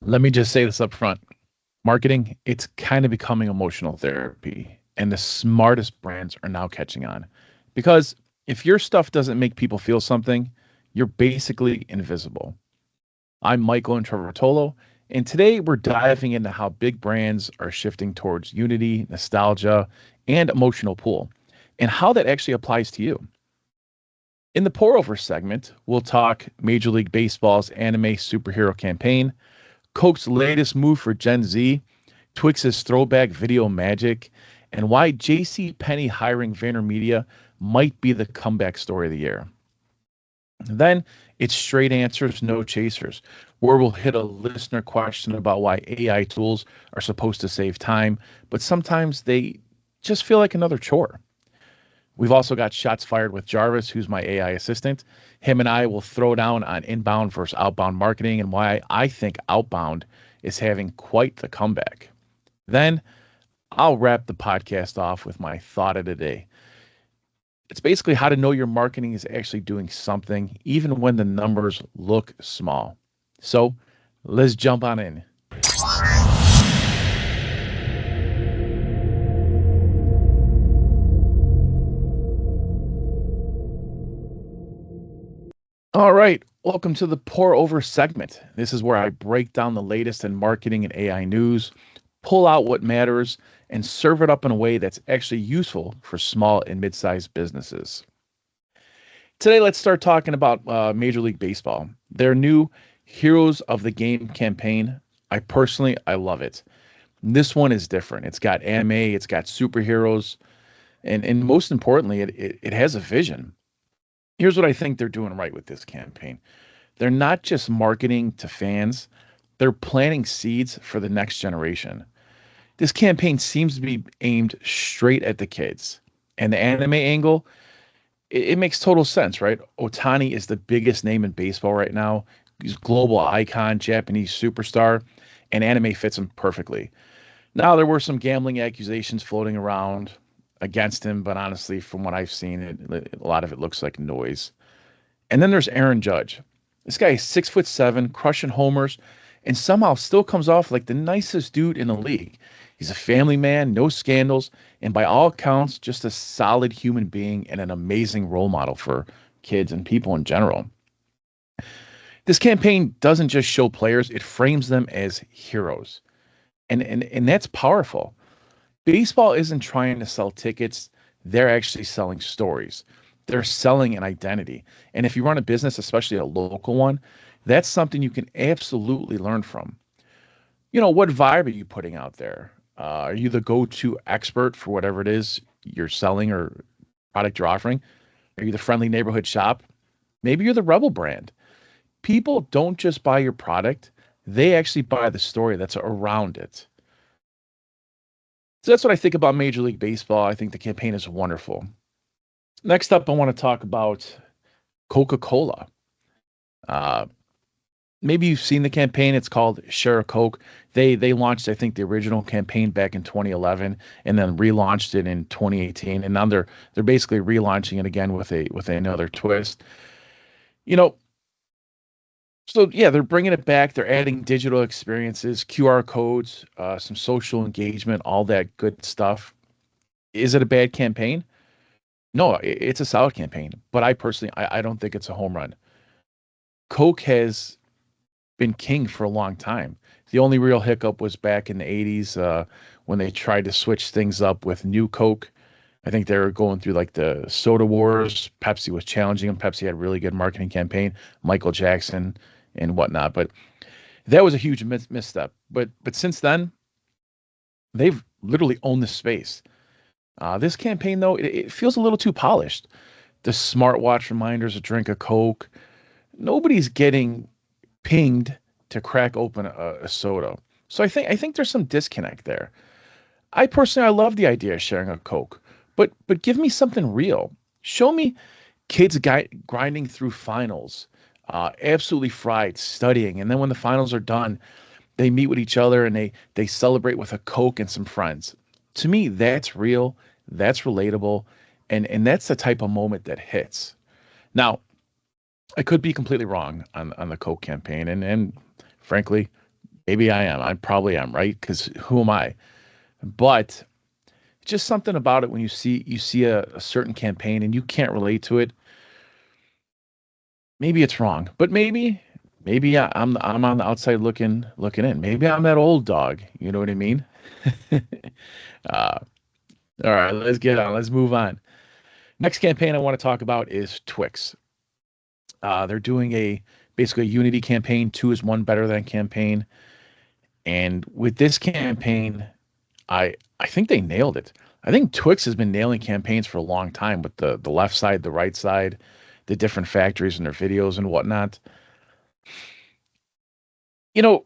Let me just say this up front. Marketing, it's kind of becoming emotional therapy, and the smartest brands are now catching on. Because if your stuff doesn't make people feel something, you're basically invisible. I'm Michael Intravartolo, and today we're diving into how big brands are shifting towards unity, nostalgia, and emotional pull, and how that actually applies to you. In the pour over segment, we'll talk Major League Baseball's anime superhero campaign, Coke's latest move for Gen Z, Twix's throwback video magic, and why JCPenney hiring VaynerMedia might be the comeback story of the year. Then it's straight answers, no chasers, where we'll hit a listener question about why AI tools are supposed to save time, but sometimes they just feel like another chore. We've also got shots fired with Jarvis, who's my AI assistant. Him and I will throw down on inbound versus outbound marketing and why I think outbound is having quite the comeback. Then I'll wrap the podcast off with my thought of the day. It's basically how to know your marketing is actually doing something, even when the numbers look small. So let's jump on in. All right, welcome to the pour over segment. This is where I break down the latest in marketing and AI news, pull out what matters, and serve it up in a way that's actually useful for small and mid-sized businesses. Today, let's start talking about Major League Baseball. Their new Heroes of the Game campaign. I love it. This one is different. It's got anime, it's got superheroes, and most importantly, it has a vision. Here's what I think they're doing right with this campaign. They're not just marketing to fans, they're planting seeds for the next generation. This campaign seems to be aimed straight at the kids. And the anime angle, it makes total sense, right? Otani is the biggest name in baseball right now. He's a global icon, Japanese superstar, and anime fits him perfectly. Now, there were some gambling accusations floating around against him, but honestly, from what I've seen, a lot of it looks like noise. And then there's Aaron Judge. This guy is 6'7", crushing homers, and somehow still comes off like the nicest dude in the league. He's a family man, no scandals, and by all accounts, just a solid human being and an amazing role model for kids and people in general. This campaign doesn't just show players, it frames them as heroes. And that's powerful. Baseball isn't trying to sell tickets, they're actually selling stories. They're selling an identity. And if you run a business, especially a local one, that's something you can absolutely learn from. What vibe are you putting out there? Are you the go-to expert for whatever it is you're selling or product you're offering? Are you the friendly neighborhood shop? Maybe you're the rebel brand. People don't just buy your product, they actually buy the story that's around it. So that's what I think about Major League Baseball. I think the campaign is wonderful. Next up, I want to talk about Coca-Cola. Uh, Maybe you've seen the campaign. It's called Share a Coke. They launched, I think, the original campaign back in 2011, and then relaunched it in 2018. And now they're basically relaunching it again with another twist. You know, so yeah, they're bringing it back. They're adding digital experiences, QR codes, some social engagement, all that good stuff. Is it a bad campaign? No, it's a solid campaign, but I personally, I don't think it's a home run. Coke has been king for a long time. The only real hiccup was back in the 80s when they tried to switch things up with New Coke. I think they were going through like the soda wars. Pepsi was challenging them. Pepsi had a really good marketing campaign, Michael Jackson and whatnot. But that was a huge misstep. But since then, they've literally owned the space. This campaign, though, it feels a little too polished. The smartwatch reminders to drink a Coke. Nobody's getting pinged to crack open a soda. So I think there's some disconnect there. I love the idea of sharing a Coke, but give me something real. Show me kids grinding through finals, absolutely fried, studying, and then when the finals are done, they meet with each other and they celebrate with a Coke and some friends. To me, that's real, that's relatable, and that's the type of moment that hits. Now, I could be completely wrong on the Coke campaign, and frankly, Maybe I am. I probably am, right? Because who am I? But just something about it when you see a certain campaign and you can't relate to it. Maybe it's wrong, but maybe I'm on the outside looking in. Maybe I'm that old dog. You know what I mean? uh, all right, let's get on. Let's move on. Next campaign I want to talk about is Twix. They're doing a basically a unity campaign. Two is one better than campaign. And with this campaign, I think they nailed it. I think Twix has been nailing campaigns for a long time with the left side, the right side, the different factories and their videos and whatnot. You know,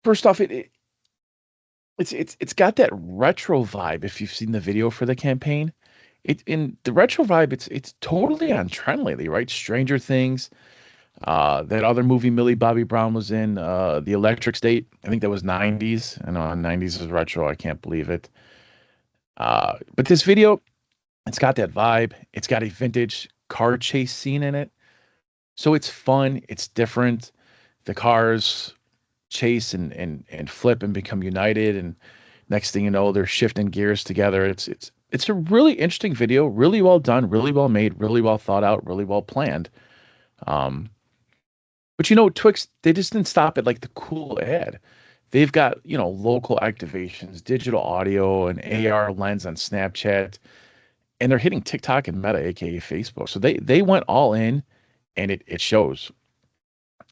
first off, it's got that retro vibe. If you've seen the video for the campaign, it in the retro vibe, it's totally on trend lately, right? Stranger Things, that other movie Millie Bobby Brown was in, The Electric State. I think that was 90s. I know 90s is retro. I can't believe it. But this video, it's got that vibe. It's got a vintage car chase scene in it. So it's fun. It's different. The cars chase and flip and become united. And next thing you know, they're shifting gears together. It's a really interesting video, really well done, really well made, really well thought out, really well planned. Um, but Twix, they just didn't stop at like the cool ad. They've got, local activations, digital audio, an AR lens on Snapchat, and they're hitting TikTok and Meta, aka Facebook. So they went all in, and it shows.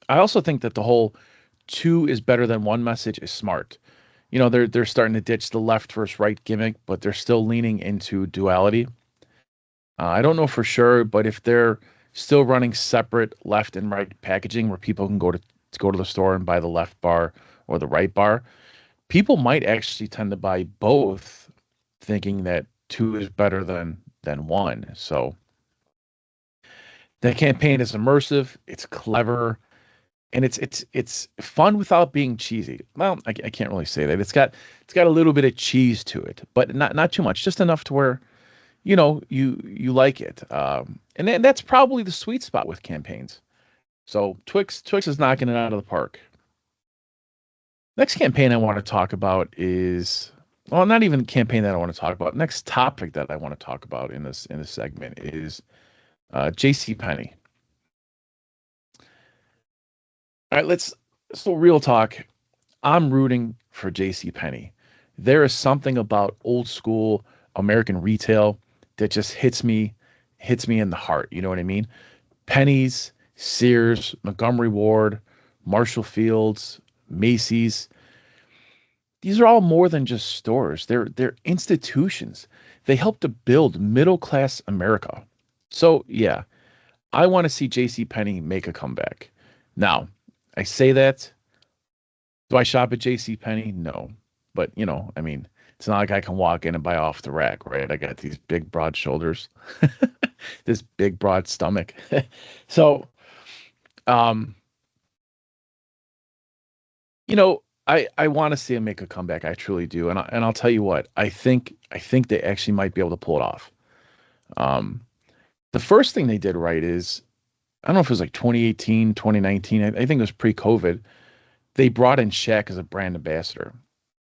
I also think that the whole two is better than one message is smart. They're starting to ditch the left versus right gimmick, but they're still leaning into duality. I don't know for sure, but if they're still running separate left and right packaging where people can go to the store and buy the left bar or the right bar, people might actually tend to buy both, thinking that two is better than one. So the campaign is immersive, it's clever, and it's fun without being cheesy. Well, I can't really say that. It's got a little bit of cheese to it, but not too much, just enough to where you like it. And then that's probably the sweet spot with campaigns. So Twix is knocking it out of the park. Next campaign I want to talk about is, well, not even campaign that I want to talk about. Next topic that I want to talk about in this segment is JCPenney. All right, so real talk. I'm rooting for JCPenney. There is something about old school American retail that just hits me in the heart. You know what I mean? Penny's, Sears, Montgomery Ward, Marshall Fields, Macy's. These are all more than just stores. They're institutions. They help to build middle class America. So yeah, I want to see JCPenney make a comeback. Now, I say that. Do I shop at JCPenney? No. But I mean, it's not like I can walk in and buy off the rack, right? I got these big broad shoulders, this big broad stomach. So, um, I want to see him make a comeback. I truly do. And I'll tell you what, I think they actually might be able to pull it off. Um, the first thing they did right is, I don't know if it was like 2018, 2019. I think it was pre-COVID. They brought in Shaq as a brand ambassador.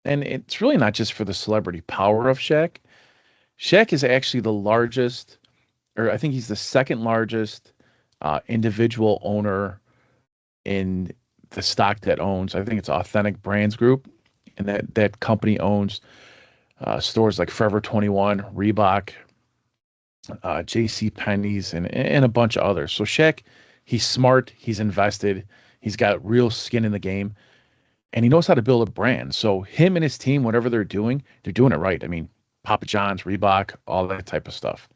And it's really not just for the celebrity power of Shaq. Shaq is actually the largest, or I think he's the second largest individual owner in the stock that owns. I think it's Authentic Brands Group, and that company owns stores like Forever 21, Reebok, J.C. Penney's, and a bunch of others. So Shaq, he's smart, he's invested, he's got real skin in the game, and he knows how to build a brand. So him and his team, whatever they're doing it right. I mean, Papa John's, Reebok, all that type of stuff.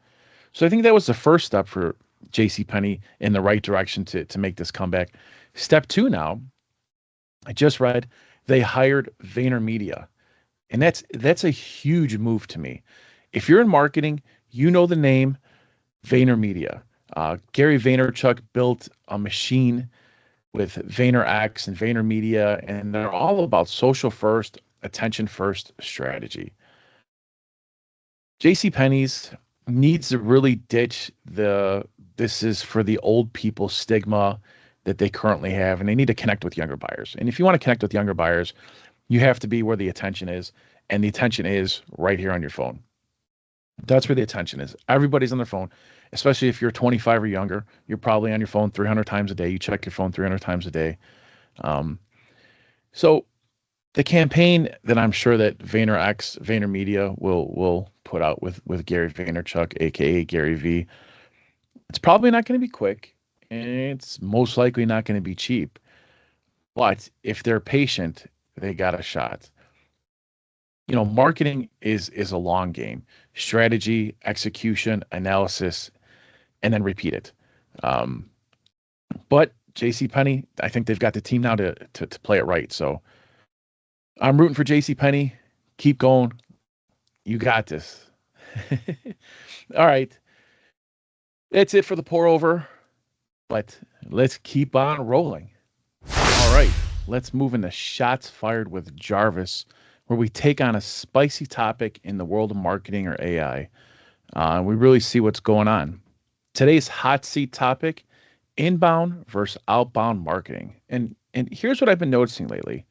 So I think that was the first step for J.C. Penney in the right direction to make this comeback. Step two now, I just read they hired VaynerMedia, and that's a huge move to me. If you're in marketing, you know the name VaynerMedia. Gary Vaynerchuk built a machine with VaynerX and VaynerMedia, and they're all about social first, attention first strategy. JCPenney's needs to really ditch the this is for the old people stigma, that they currently have, and they need to connect with younger buyers. And if you want to connect with younger buyers, you have to be where the attention is, and the attention is right here on your phone. That's where the attention is. Everybody's on their phone, especially if you're 25 or younger. You're probably on your phone 300 times a day. You check your phone 300 times a day. Um, so the campaign that I'm sure that VaynerMedia will put out with Gary Vaynerchuk, aka Gary V, it's probably not going to be quick, and it's most likely not going to be cheap. But if they're patient, they got a shot. Marketing is a long game. Strategy, execution, analysis, and then repeat it. But JCPenney, I think they've got the team now to play it right. So I'm rooting for JCPenney. Keep going. You got this. All right. That's it for the pour over, but let's keep on rolling. All right. Let's move into Shots Fired with Jarvis, where we take on a spicy topic in the world of marketing or AI. We really see what's going on. Today's hot seat topic, inbound versus outbound marketing. And here's what I've been noticing lately.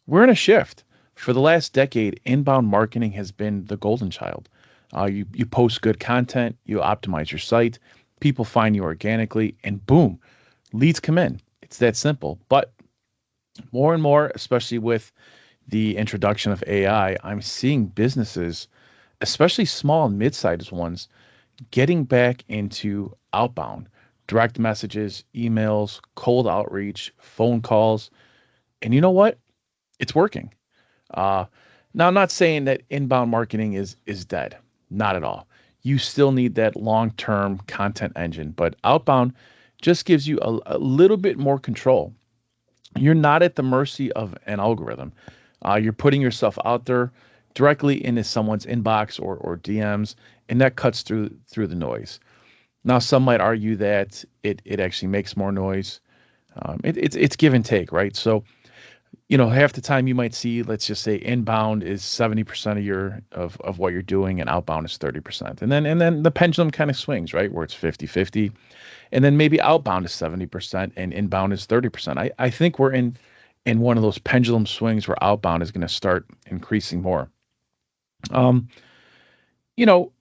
We're in a shift. For the last decade, inbound marketing has been the golden child. You post good content, you optimize your site, people find you organically, and boom, leads come in. It's that simple. But more and more, especially with the introduction of AI, I'm seeing businesses, especially small and mid-sized ones, getting back into outbound, direct messages, emails, cold outreach, phone calls. And you know what? It's working. Now, I'm not saying that inbound marketing is dead. Not at all. You still need that long-term content engine, but outbound just gives you a little bit more control. You're not at the mercy of an algorithm. You're putting yourself out there directly into someone's inbox or DMs, and that cuts through the noise. Now, some might argue that it actually makes more noise. It's give and take, right? So, half the time you might see, let's just say inbound is 70% of what you're doing, and outbound is 30%. And then the pendulum kind of swings, right? Where it's 50-50. And then maybe outbound is 70% and inbound is 30%. I think we're in one of those pendulum swings where outbound is going to start increasing more. You know,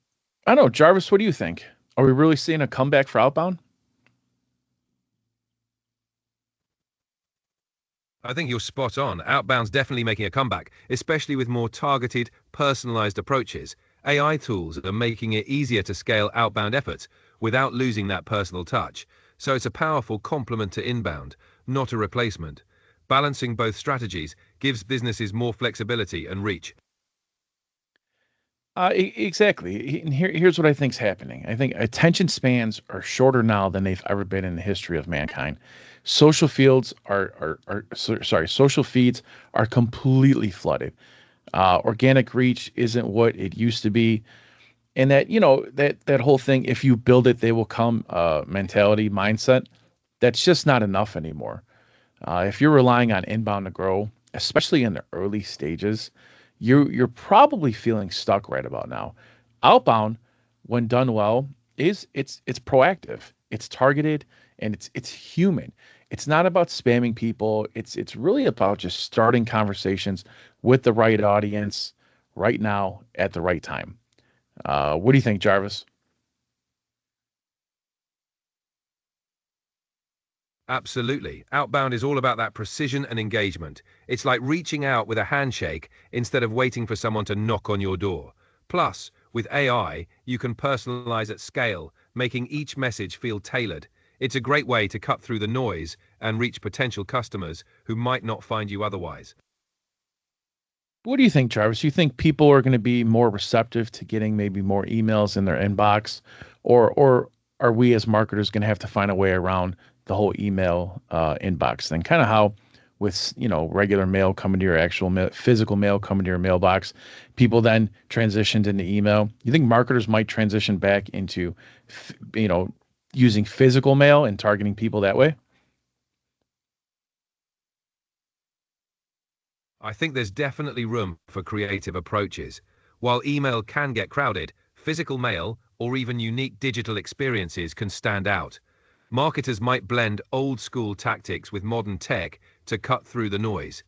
I don't know, Jarvis, what do you think? Are we really seeing a comeback for outbound? I think you're spot on. Outbound's definitely making a comeback, especially with more targeted, personalized approaches. AI tools are making it easier to scale outbound efforts without losing that personal touch. So it's a powerful complement to inbound, not a replacement. Balancing both strategies gives businesses more flexibility and reach. Exactly. And here's what I think's happening. I think attention spans are shorter now than they've ever been in the history of mankind. Social fields social feeds are completely flooded. Organic reach isn't what it used to be. And that whole thing, if you build it, they will come mentality, mindset, that's just not enough anymore. If you're relying on inbound to grow, especially in the early stages, you're probably feeling stuck right about now. Outbound, when done well, it's proactive, it's targeted, and it's human. It's not about spamming people. It's really about just starting conversations with the right audience right now at the right time. What do you think, Jarvis? Absolutely. Outbound is all about that precision and engagement. It's like reaching out with a handshake instead of waiting for someone to knock on your door. Plus, with AI, you can personalize at scale, making each message feel tailored. It's a great way to cut through the noise and reach potential customers who might not find you otherwise. What do you think, Jarvis? You think people are going to be more receptive to getting maybe more emails in their inbox, or are we as marketers going to have to find a way around the whole email inbox thing? Kind of how with regular mail coming to your actual physical mail coming to your mailbox, people then transitioned into email. You think marketers might transition back into using physical mail and targeting people that way? I think there's definitely room for creative approaches. While email can get crowded, physical mail or even unique digital experiences can stand out. Marketers might blend old school tactics with modern tech to cut through the noise.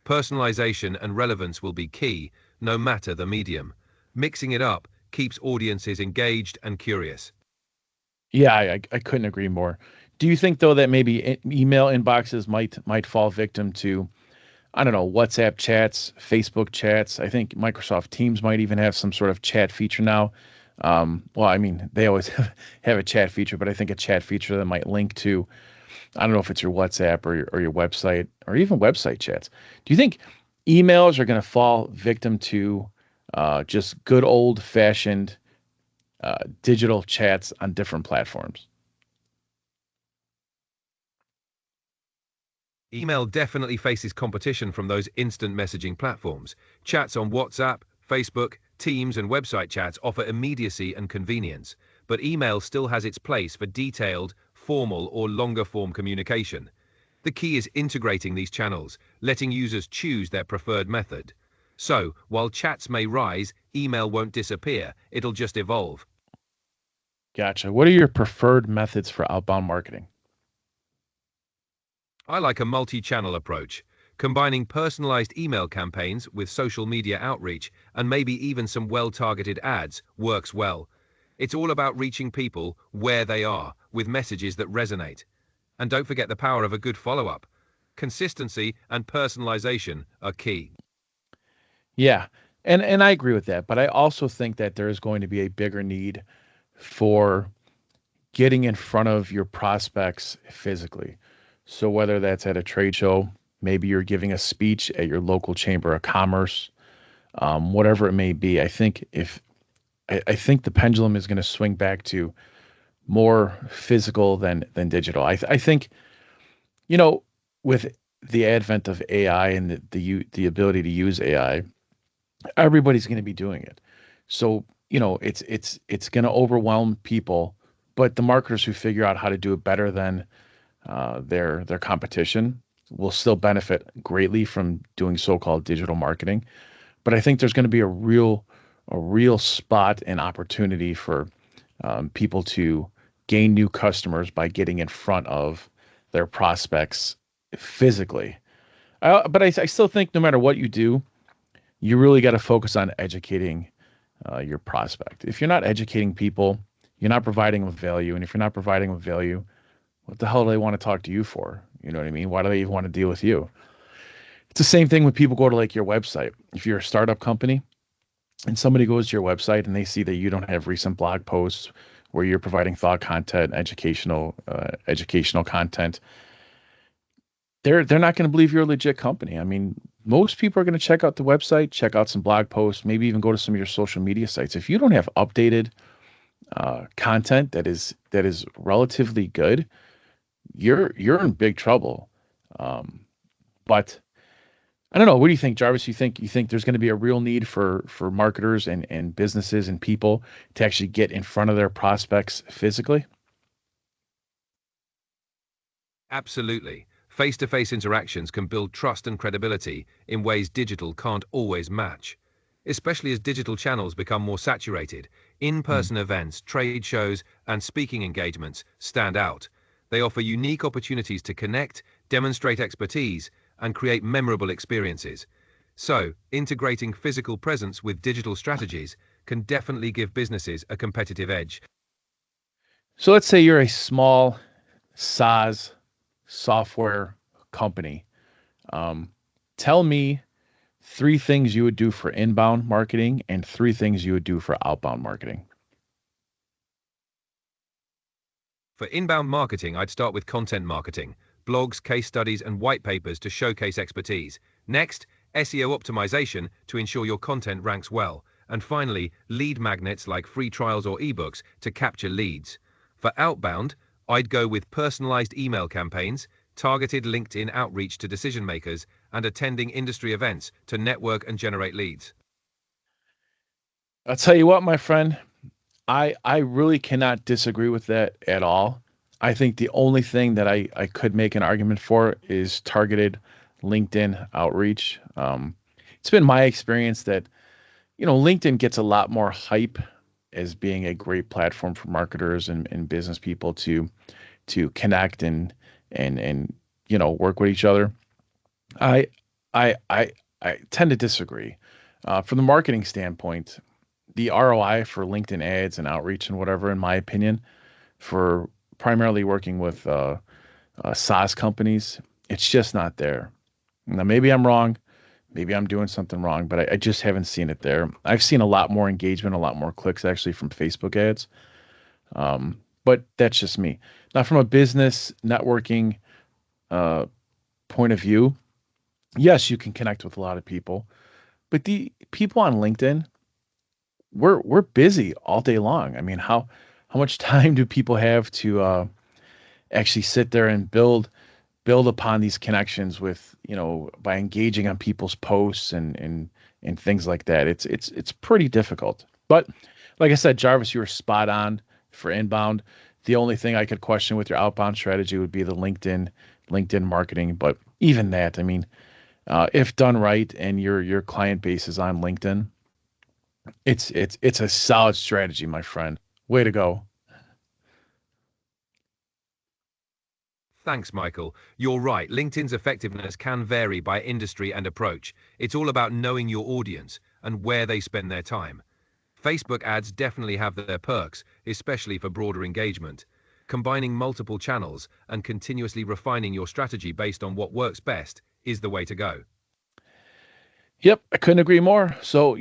Personalization and relevance will be key, no matter the medium. Mixing it up keeps audiences engaged and curious. Yeah, I couldn't agree more. Do you think though that maybe email inboxes might fall victim to, I don't know, WhatsApp chats, Facebook chats? I think Microsoft Teams might even have some sort of chat feature now. Well, I mean, they always have a chat feature, but I think a chat feature that might link to, I don't know if it's your WhatsApp or your website or even website chats. Do you think emails are going to fall victim to just good old fashioned digital chats on different platforms? Email definitely faces competition from those instant messaging platforms. Chats on WhatsApp, Facebook, Teams, and website chats offer immediacy and convenience, but email still has its place for detailed, formal, or longer form communication. The key is integrating these channels, letting users choose their preferred method. So, while chats may rise, email won't disappear, it'll just evolve. Gotcha. What are your preferred methods for outbound marketing? I like a multi-channel approach, combining personalized email campaigns with social media outreach and maybe even some well-targeted ads works well. It's all about reaching people where they are with messages that resonate. And don't forget the power of a good follow-up. Consistency and personalization are key. Yeah. And I agree with that, but I also think that there is going to be a bigger need for getting in front of your prospects physically. So whether that's at a trade show, maybe you're giving a speech at your local chamber of commerce, whatever it may be. I think the pendulum is going to swing back to more physical than digital. I think, you know, with the advent of AI and the ability to use AI, everybody's going to be doing it. So, it's going to overwhelm people, but the marketers who figure out how to do it better than their competition will still benefit greatly from doing so-called digital marketing. But I think there's going to be a real spot and opportunity for people to gain new customers by getting in front of their prospects physically. But I still think no matter what you do, you really got to focus on educating your prospect. If you're not educating people, you're not providing them value. And if you're not providing them value, what the hell do they want to talk to you for? You know what I mean? Why do they even want to deal with you? It's the same thing when people go to like your website. If you're a startup company and somebody goes to your website and they see that you don't have recent blog posts where you're providing thought content, educational content, they're not going to believe you're a legit company. I mean, most people are going to check out the website, check out some blog posts, maybe even go to some of your social media sites. If you don't have updated content that is relatively good, you're in big trouble. But I don't know. What do you think, Jarvis? You think there's going to be a real need for marketers and businesses and people to actually get in front of their prospects physically? Absolutely. Face-to-face interactions can build trust and credibility in ways digital can't always match. Especially as digital channels become more saturated, Hmm. in-person events, trade shows, and speaking engagements stand out. They offer unique opportunities to connect, demonstrate expertise, and create memorable experiences. So, integrating physical presence with digital strategies can definitely give businesses a competitive edge. So let's say you're a small SaaS software company. Um, Tell me three things you would do for inbound marketing and three things you would do for outbound marketing. For inbound marketing, I'd start with content marketing, blogs, case studies, and white papers to showcase expertise. Next, SEO optimization to ensure your content ranks well. And finally, lead magnets like free trials or ebooks to capture leads. For outbound, I'd go with personalized email campaigns, targeted LinkedIn outreach to decision makers, and attending industry events to network and generate leads. I'll tell you what, my friend, I really cannot disagree with that at all. I think the only thing that I could make an argument for is targeted LinkedIn outreach. It's been my experience that, LinkedIn gets a lot more hype as being a great platform for marketers and business people to to connect and work with each other. I I I I tend to disagree. From the marketing standpoint, the ROI for LinkedIn ads and outreach and whatever, in my opinion, for primarily working with SaaS companies, it's just not there. Now, maybe I'm wrong. Maybe I'm doing something wrong, but I just haven't seen it there. I've seen a lot more engagement, a lot more clicks actually from Facebook ads. But that's just me. Now, from a business networking uh, point of view, yes, you can connect with a lot of people, but the people on LinkedIn, we're busy all day long. I mean, how much time do people have to actually sit there and build upon these connections with, by engaging on people's posts and things like that? It's pretty difficult. But like I said, Jarvis, you were spot on for inbound. The only thing I could question with your outbound strategy would be the LinkedIn marketing. But even that, I mean, if done right and your client base is on LinkedIn, it's a solid strategy, my friend. Way to go. Thanks, Michael. You're right. LinkedIn's effectiveness can vary by industry and approach. It's all about knowing your audience and where they spend their time. Facebook ads definitely have their perks, especially for broader engagement. Combining multiple channels and continuously refining your strategy based on what works best is the way to go. Yep, I couldn't agree more. So,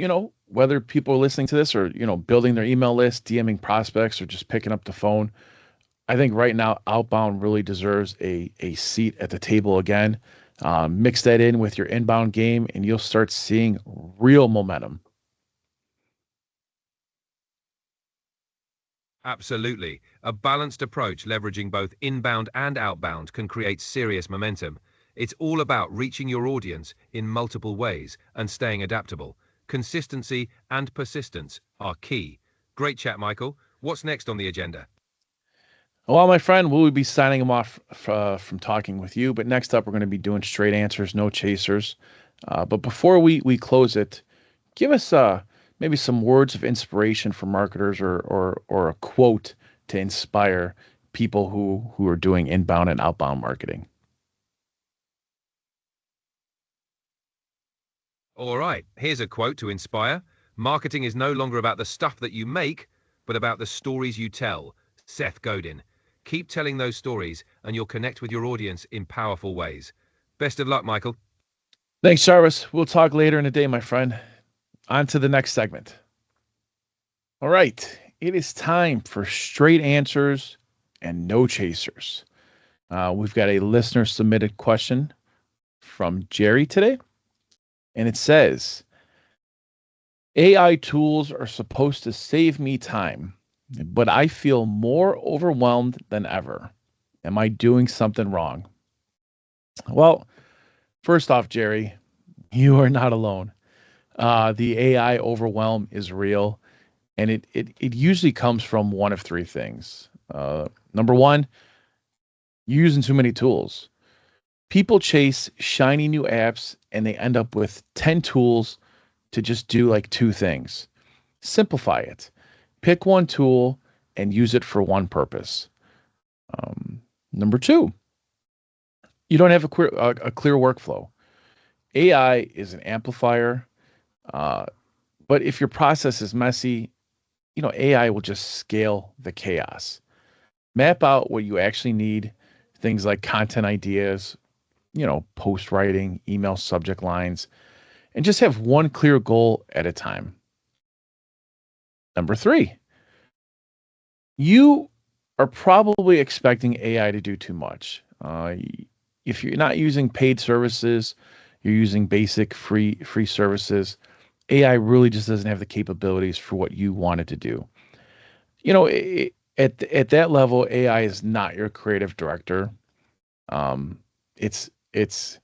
whether people are listening to this or, building their email list, DMing prospects, or just picking up the phone, I think right now outbound really deserves a seat at the table again. Mix that in with your inbound game, and you'll start seeing real momentum. Absolutely. A balanced approach leveraging both inbound and outbound can create serious momentum. It's all about reaching your audience in multiple ways and staying adaptable. Consistency and persistence are key. Great chat, Michael. What's next on the agenda? Well, my friend, we'll be signing them off from talking with you. But next up, we're going to be doing straight answers, no chasers. But before we close it, give us maybe some words of inspiration for marketers or a quote to inspire people who are doing inbound and outbound marketing. All right, here's a quote to inspire. Marketing is no longer about the stuff that you make, but about the stories you tell. Seth Godin. Keep telling those stories and you'll connect with your audience in powerful ways. Best of luck, Michael. Thanks, Jarvis. We'll talk later in the day, my friend. On to the next segment. All right, it is time for straight answers and no chasers. We've got a listener submitted question from Jerry today, and it says, AI tools are supposed to save me time, but I feel more overwhelmed than ever. Am I doing something wrong? Well, first off, Jerry, you are not alone. The AI overwhelm is real, and it usually comes from one of three things. Number one, you're using too many tools. People chase shiny new apps and they end up with 10 tools to just do like two things. Simplify it. Pick one tool and use it for one purpose. Number two, you don't have a clear workflow. AI is an amplifier, but if your process is messy, AI will just scale the chaos. Map out what you actually need, things like content ideas, post writing, email subject lines, and just have one clear goal at a time. Number three, you are probably expecting AI to do too much. If you're not using paid services, you're using basic free services, AI really just doesn't have the capabilities for what you want it to do. At that level, AI is not your creative director. It's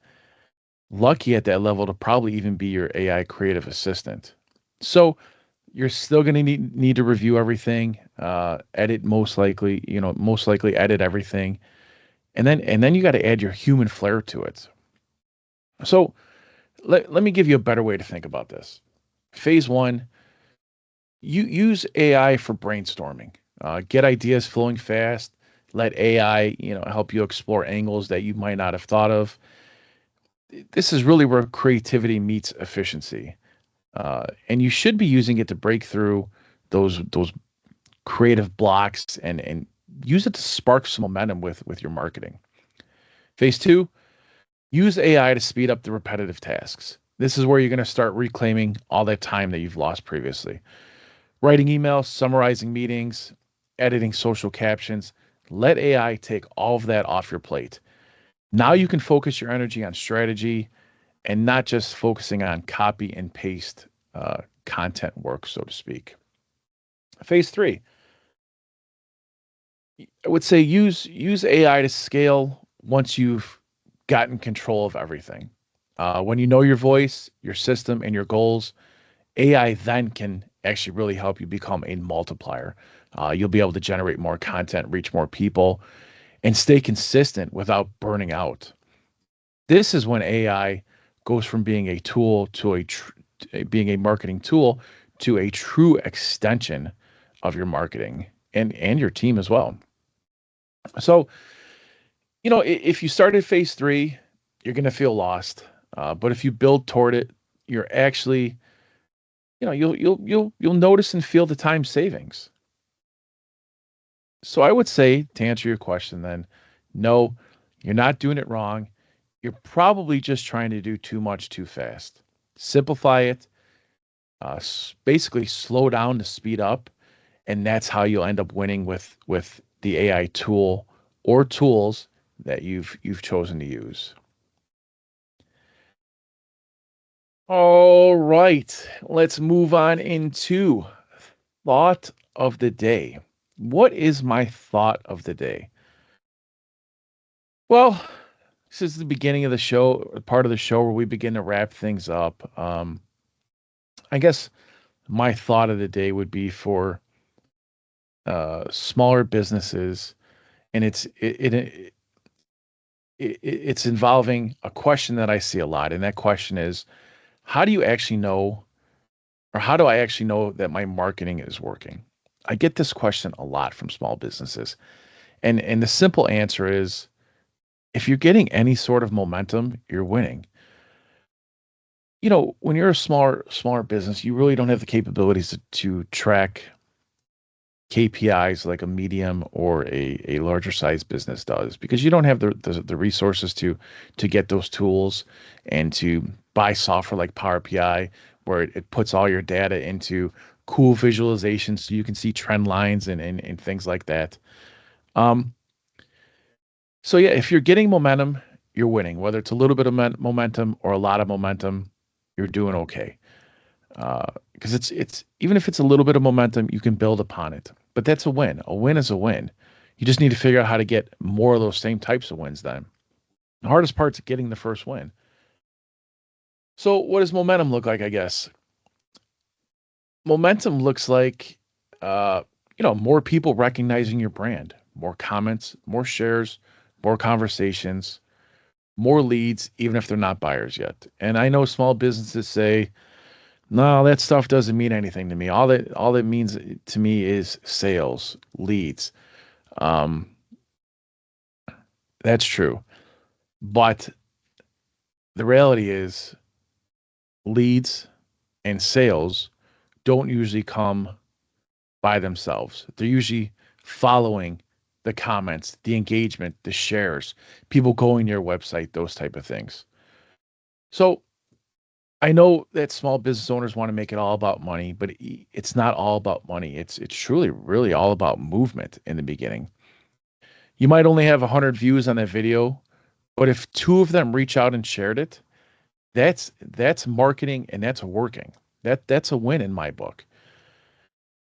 lucky at that level to probably even be your AI creative assistant. So you're still going to need to review everything, edit most likely edit everything, and then you got to add your human flair to it. So let me give you a better way to think about this. Phase one, you use AI for brainstorming. Get ideas flowing fast, Let AI, help you explore angles that you might not have thought of. This is really where creativity meets efficiency. And you should be using it to break through those creative blocks and use it to spark some momentum with your marketing. Phase two, use AI to speed up the repetitive tasks. This is where you're going to start reclaiming all that time that you've lost previously. Writing emails, summarizing meetings, editing social captions. Let AI take all of that off your plate. Now you can focus your energy on strategy and not just focusing on copy and paste content work, so to speak. Phase three, I would say use AI to scale once you've gotten control of everything. When you know your voice, your system, and your goals, AI then can actually really help you become a multiplier. You'll be able to generate more content, reach more people, and stay consistent without burning out. This is when AI goes from being a tool to being a marketing tool to a true extension of your marketing and your team as well. So, if you start at phase three, you're going to feel lost. But if you build toward it, you're actually, you'll notice and feel the time savings. So I would say, to answer your question then, no, you're not doing it wrong. You're probably just trying to do too much too fast. Simplify it, basically slow down to speed up, and that's how you'll end up winning with the AI tool or tools that you've chosen to use. All right, let's move on into thought of the day. What is my thought of the day? Well, this is the beginning of the show, part of the show where we begin to wrap things up. I guess my thought of the day would be for smaller businesses, and it's involving a question that I see a lot, and that question is, how do you actually know, or how do I actually know that my marketing is working? I get this question a lot from small businesses, and the simple answer is, if you're getting any sort of momentum, you're winning. When you're a smaller business, you really don't have the capabilities to track KPIs like a medium or a larger size business does, because you don't have the resources to get those tools and to buy software like Power BI, where it puts all your data into cool visualizations so you can see trend lines and things like that. Um, so yeah, if you're getting momentum, you're winning. Whether it's a little bit of momentum or a lot of momentum, you're doing okay. Because it's even if it's a little bit of momentum, you can build upon it. But that's a win. A win is a win. You just need to figure out how to get more of those same types of wins then. The hardest part's getting the first win. So what does momentum look like, I guess? Momentum looks like more people recognizing your brand, more comments, more shares, more conversations, more leads, even if they're not buyers yet. And I know small businesses say, no, that stuff doesn't mean anything to me. All that means to me is sales, leads. Um, that's true. But the reality is leads and sales don't usually come by themselves. They're usually following the comments, the engagement, the shares, people going to your website, those type of things. So I know that small business owners want to make it all about money, but it's not all about money. It's truly really all about movement in the beginning. You might only have 100 views on that video, but if two of them reach out and shared it, that's marketing and that's working. That's a win in my book.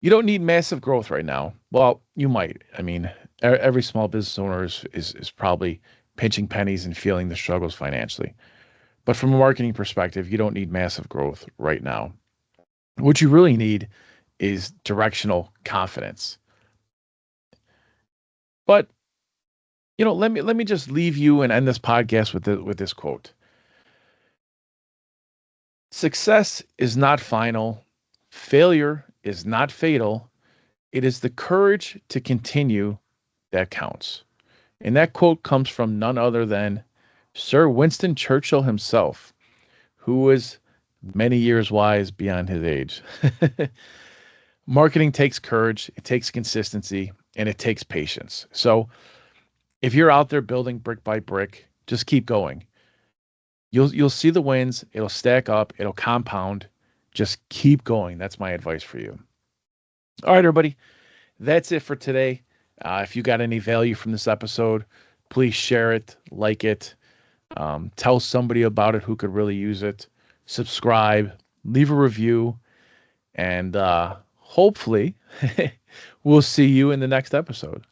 You don't need massive growth right now. Well, you might. I mean, every small business owner is probably pinching pennies and feeling the struggles financially. But from a marketing perspective, you don't need massive growth right now. What you really need is directional confidence. But let me just leave you and end this podcast with this quote. Success is not final. Failure is not fatal. It is the courage to continue that counts. And that quote comes from none other than Sir Winston Churchill himself, who was many years wise beyond his age. Marketing takes courage, it takes consistency, and it takes patience. So if you're out there building brick by brick, just keep going. You'll see the wins, it'll stack up, it'll compound. Just keep going. That's my advice for you. All right, everybody. That's it for today. If you got any value from this episode, please share it, like it, tell somebody about it who could really use it. Subscribe, leave a review, and hopefully we'll see you in the next episode.